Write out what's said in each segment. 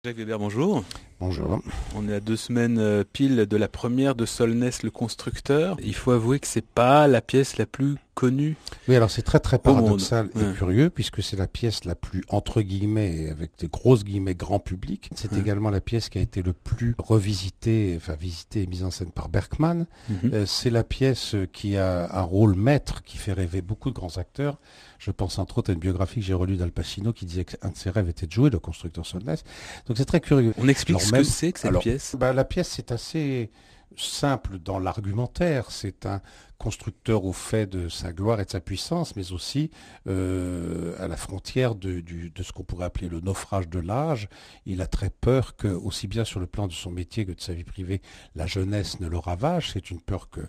Jacques Weber, bonjour. Bonjour. On est à 2 semaines pile de la première de Solnès le constructeur. Il faut avouer que c'est pas la pièce la plus connue Oui, alors c'est très très au monde. paradoxal et Ouais. curieux puisque c'est la pièce la plus entre guillemets et avec des grosses guillemets grand public. C'est Ouais. également la pièce qui a été le plus revisitée, enfin visitée et mise en scène par Bergman. Mhm. C'est la pièce qui a un rôle maître qui fait rêver beaucoup de grands acteurs. Je pense entre autres à une biographie que j'ai relue d'Al Pacino qui disait qu'un de ses rêves était de jouer le constructeur Solnès. Donc c'est très curieux. On explique Alors ce même- que c'est que cette pièce. La pièce c'est assez simple dans l'argumentaire. C'est un constructeur au fait de sa gloire et de sa puissance, mais aussi à la frontière de ce qu'on pourrait appeler le naufrage de l'âge. Il a très peur que, aussi bien sur le plan de son métier que de sa vie privée, la jeunesse ne le ravage. C'est une peur que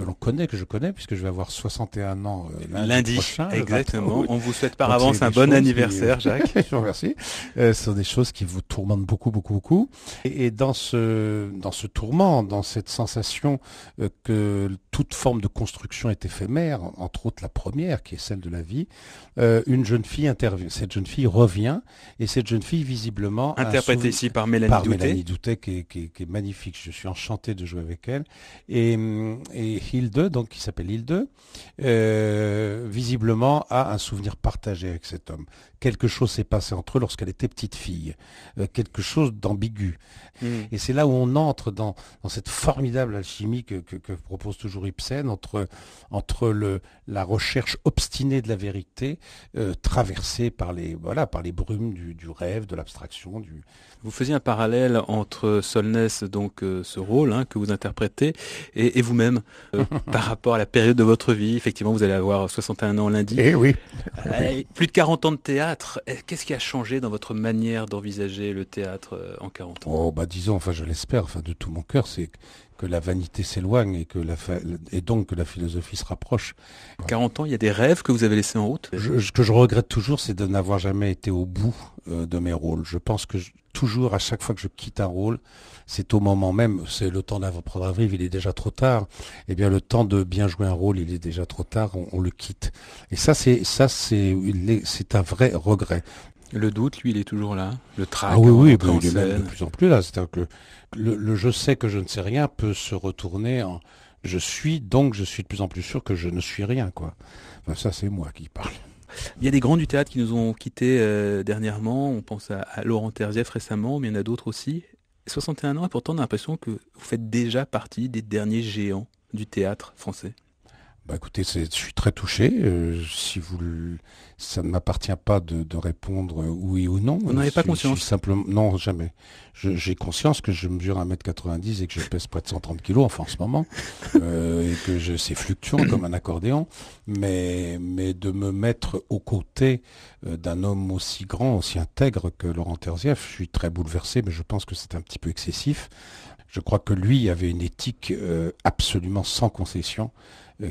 l'on connaît, que je connais, puisque je vais avoir 61 ans lundi prochain. Exactement. On vous souhaite par Donc, avance c'est un des bon choses anniversaire, Jacques. Je vous remercie. Ce sont des choses qui vous tourmentent beaucoup, beaucoup, beaucoup. Et dans ce tourment, dans cette sensation que toute forme de construction est éphémère, entre autres la première, qui est celle de la vie, une jeune fille intervient. Cette jeune fille revient, et cette jeune fille, visiblement... Interprétée ici par Mélanie Doutet. Mélanie Doutet, qui est magnifique. Je suis enchanté de jouer avec elle. Et Hilde, donc qui s'appelle Hilde, visiblement a un souvenir partagé avec cet homme. Quelque chose s'est passé entre eux lorsqu'elle était petite fille. Quelque chose d'ambigu. Et c'est là où on entre dans cette formidable alchimie que propose toujours Ibsen entre la recherche obstinée de la vérité, traversée par les brumes du rêve, de l'abstraction. Vous faisiez un parallèle entre Solnès, donc ce rôle que vous interprétez, et vous-même, par rapport à la période de votre vie. Effectivement, vous allez avoir 61 ans lundi. Eh oui. Plus de 40 ans de théâtre. Qu'est-ce qui a changé dans votre manière d'envisager le théâtre en 40 ans? Oh, disons, enfin je l'espère, de tout mon cœur, c'est que la vanité s'éloigne et donc que la philosophie se rapproche. 40 ans, il y a des rêves que vous avez laissés en route? Ce que je regrette toujours, c'est de n'avoir jamais été au bout de mes rôles. Je pense que toujours, à chaque fois que je quitte un rôle, c'est au moment même, c'est le temps d'apprendre à vivre, il est déjà trop tard. Eh bien, le temps de bien jouer un rôle, il est déjà trop tard, on le quitte. Et c'est un vrai regret. Le doute, lui, il est toujours là. Le trac. Ah oui, en il est même de scène. plus en plus là. C'est-à-dire que le je sais que je ne sais rien peut se retourner en je suis, donc je suis de plus en plus sûr que je ne suis rien, quoi. Enfin, ça, c'est moi qui parle. Il y a des grands du théâtre qui nous ont quittés dernièrement. On pense à Laurent Terzieff récemment, mais il y en a d'autres aussi. 61 ans, et pourtant on a l'impression que vous faites déjà partie des derniers géants du théâtre français. Écoutez, je suis très touché. Ça ne m'appartient pas de répondre oui ou non. Vous n'en avez pas conscience? Je suis simplement, non, jamais. J'ai conscience que je mesure 1,90 m et que je pèse près de 130 kilos, enfin en ce moment, et que c'est fluctuant comme un accordéon. Mais de me mettre aux côtés d'un homme aussi grand, aussi intègre que Laurent Terzieff, je suis très bouleversé, mais je pense que c'est un petit peu excessif. Je crois que lui avait une éthique absolument sans concession,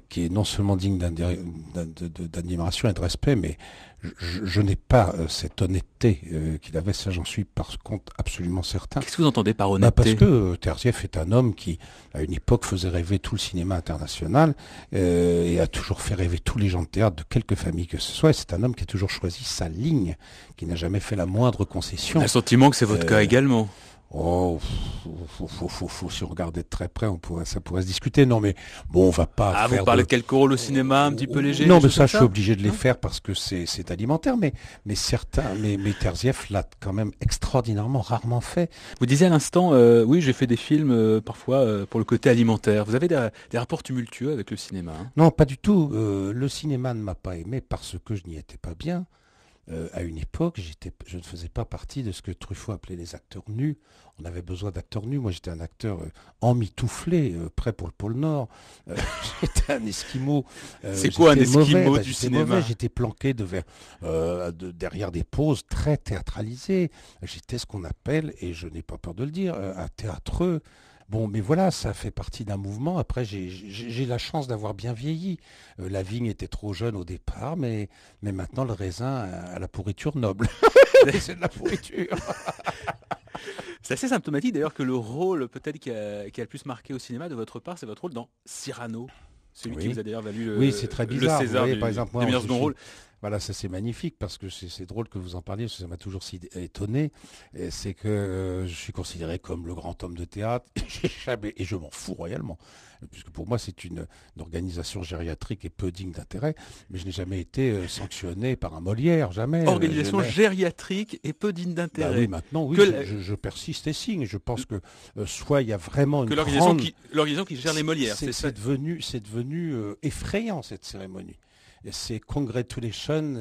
qui est non seulement digne d'admiration et de respect, mais je n'ai pas cette honnêteté qu'il avait, ça j'en suis par contre absolument certain. Qu'est-ce que vous entendez par honnêteté? Parce que Terzieff est un homme qui, à une époque, faisait rêver tout le cinéma international et a toujours fait rêver tous les gens de théâtre de quelque famille que ce soit. Et c'est un homme qui a toujours choisi sa ligne, qui n'a jamais fait la moindre concession. On a le sentiment que c'est votre cas également. Oh, si on regardait de très près, ça pourrait se discuter. Non, mais bon, on va pas faire. Vous parlez de quelques rôles au cinéma, un petit peu léger? Non, mais ça, je suis obligé de les faire parce que c'est alimentaire. Mais Terzieff l'a quand même extraordinairement rarement fait. Vous disiez à l'instant, oui, j'ai fait des films parfois pour le côté alimentaire. Vous avez des rapports tumultueux avec le cinéma? Non, pas du tout. Le cinéma ne m'a pas aimé parce que je n'y étais pas bien. À une époque, je ne faisais pas partie de ce que Truffaut appelait les acteurs nus. On avait besoin d'acteurs nus. Moi, j'étais un acteur emmitouflé, prêt pour le pôle Nord. J'étais un esquimau. C'est quoi un esquimau du j'étais cinéma? mauvais. J'étais planqué derrière des poses très théâtralisées. J'étais ce qu'on appelle, et je n'ai pas peur de le dire, un théâtreux. Bon, mais voilà, ça fait partie d'un mouvement. Après, j'ai la chance d'avoir bien vieilli. La vigne était trop jeune au départ, mais maintenant, le raisin a la pourriture noble. C'est de la pourriture. C'est assez symptomatique d'ailleurs que le rôle peut-être qui a le plus marqué au cinéma de votre part, c'est votre rôle dans Cyrano. Celui qui vous a d'ailleurs valu oui, c'est très bizarre. le César voyez, par exemple, moi, du meilleur second rôle. Voilà, ça c'est magnifique parce que c'est drôle que vous en parliez, parce que ça m'a toujours si étonné. C'est que je suis considéré comme le grand homme de théâtre et je m'en fous royalement, puisque pour moi c'est une organisation gériatrique et peu digne d'intérêt, mais je n'ai jamais été sanctionné par un Molière, jamais. Organisation gériatrique et peu digne d'intérêt. Bah oui, maintenant, oui, je persiste et signe. Je pense que soit il y a vraiment une l'organisation qui gère les Molières, c'est devenu effrayant cette cérémonie. C'est congratulation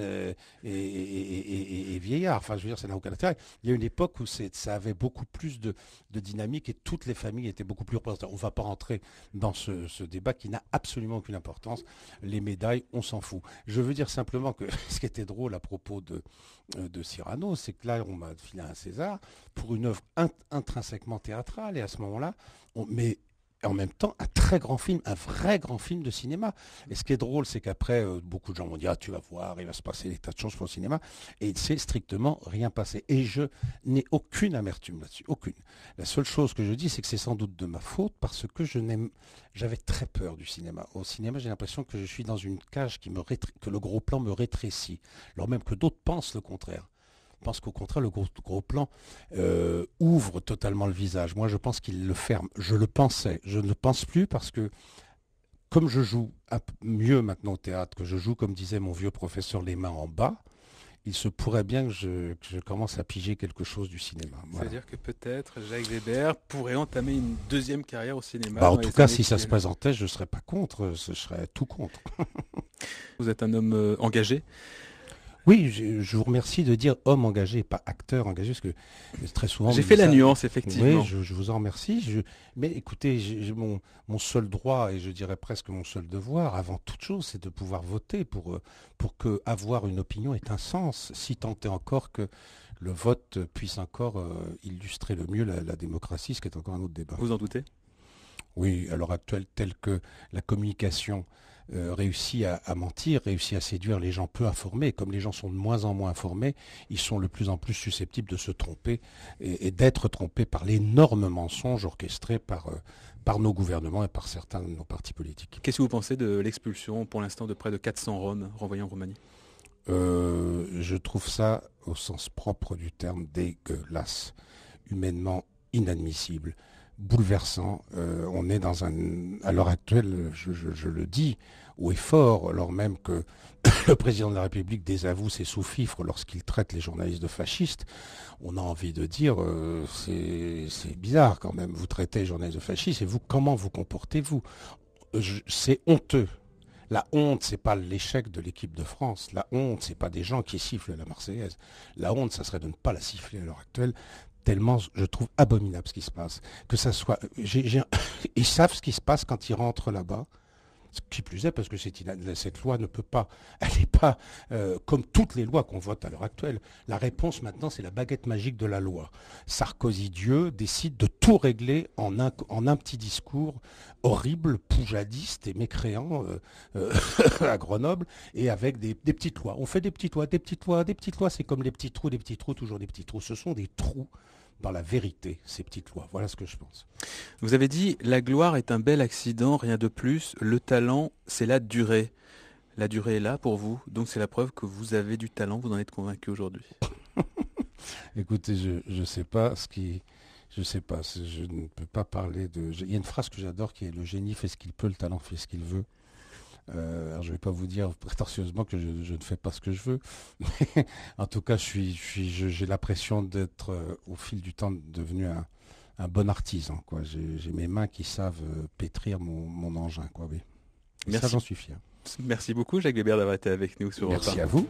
et vieillard. Enfin, je veux dire, ça n'a aucun intérêt. Il y a une époque où ça avait beaucoup plus de dynamique et toutes les familles étaient beaucoup plus représentées. On ne va pas rentrer dans ce débat qui n'a absolument aucune importance. Les médailles, on s'en fout. Je veux dire simplement que ce qui était drôle à propos de Cyrano, c'est que là, on m'a filé un César pour une œuvre intrinsèquement théâtrale. Et à ce moment-là, mais en même temps, un très grand film, un vrai grand film de cinéma. Et ce qui est drôle, c'est qu'après, beaucoup de gens m'ont dit « Ah, tu vas voir, il va se passer des tas de choses pour le cinéma ». Et il ne s'est strictement rien passé. Et je n'ai aucune amertume là-dessus, aucune. La seule chose que je dis, c'est que c'est sans doute de ma faute, parce que j'avais très peur du cinéma. Au cinéma, j'ai l'impression que je suis dans une cage que le gros plan me rétrécit, alors même que d'autres pensent le contraire. Je pense qu'au contraire, le gros plan ouvre totalement le visage. Moi, je pense qu'il le ferme. Je le pensais. Je ne le pense plus parce que, comme je joue mieux maintenant au théâtre, que je joue, comme disait mon vieux professeur, les mains en bas, il se pourrait bien que je commence à piger quelque chose du cinéma. Voilà. C'est-à-dire que peut-être Jacques Weber pourrait entamer une deuxième carrière au cinéma. En tout cas, si ça se présentait, je ne serais pas contre. Je serais tout contre. Vous êtes un homme engagé. Oui, je vous remercie de dire homme engagé, pas acteur engagé, parce que très souvent... J'ai fait la nuance, effectivement. Oui, je vous en remercie. Mais écoutez, mon seul droit, et je dirais presque mon seul devoir, avant toute chose, c'est de pouvoir voter pour que avoir une opinion ait un sens, si tant est encore que le vote puisse encore illustrer le mieux la démocratie, ce qui est encore un autre débat. Vous en doutez ? Oui, à l'heure actuelle, telle que la communication réussit à mentir, réussit à séduire les gens peu informés. Comme les gens sont de moins en moins informés, ils sont de plus en plus susceptibles de se tromper et d'être trompés par l'énorme mensonge orchestré par nos gouvernements et par certains de nos partis politiques. Qu'est-ce que vous pensez de l'expulsion pour l'instant de près de 400 Roms renvoyés en Roumanie ? Je trouve ça, au sens propre du terme, dégueulasse, humainement inadmissible, bouleversant. On est à l'heure actuelle, je le dis haut et fort, alors même que le président de la République désavoue ses sous-fifres lorsqu'il traite les journalistes de fascistes. On a envie de dire, c'est bizarre quand même, vous traitez les journalistes de fascistes et vous, comment vous comportez-vous ? C'est honteux. La honte, c'est pas l'échec de l'équipe de France. La honte, c'est pas des gens qui sifflent la Marseillaise. La honte, ça serait de ne pas la siffler à l'heure actuelle. Tellement, je trouve abominable ce qui se passe. Que ça soit, ils savent ce qui se passe quand ils rentrent là-bas. Ce qui plus est, parce que cette loi ne peut pas, elle n'est pas comme toutes les lois qu'on vote à l'heure actuelle. La réponse maintenant, c'est la baguette magique de la loi. Sarkozy Dieu décide de tout régler en un petit discours horrible, poujadiste et mécréant à Grenoble, et avec des petites lois. On fait des petites lois, c'est comme les petits trous, toujours des petits trous. Ce sont des trous dans la vérité, ces petites lois. Voilà ce que je pense. Vous avez dit, la gloire est un bel accident, rien de plus. Le talent, c'est la durée. La durée est là pour vous, donc c'est la preuve que vous avez du talent, vous en êtes convaincu aujourd'hui. Écoutez, je sais pas je ne peux pas parler de... Il y a une phrase que j'adore qui est « Le génie fait ce qu'il peut, le talent fait ce qu'il veut ». Alors je ne vais pas vous dire prétentieusement que je ne fais pas ce que je veux, mais en tout cas j'ai l'impression d'être au fil du temps devenu un bon artisan, quoi. J'ai mes mains qui savent pétrir mon engin, quoi. Oui. Merci. Ça, j'en suis fier. Merci beaucoup Jacques Weber d'avoir été avec nous sur Europe 1. Merci à vous.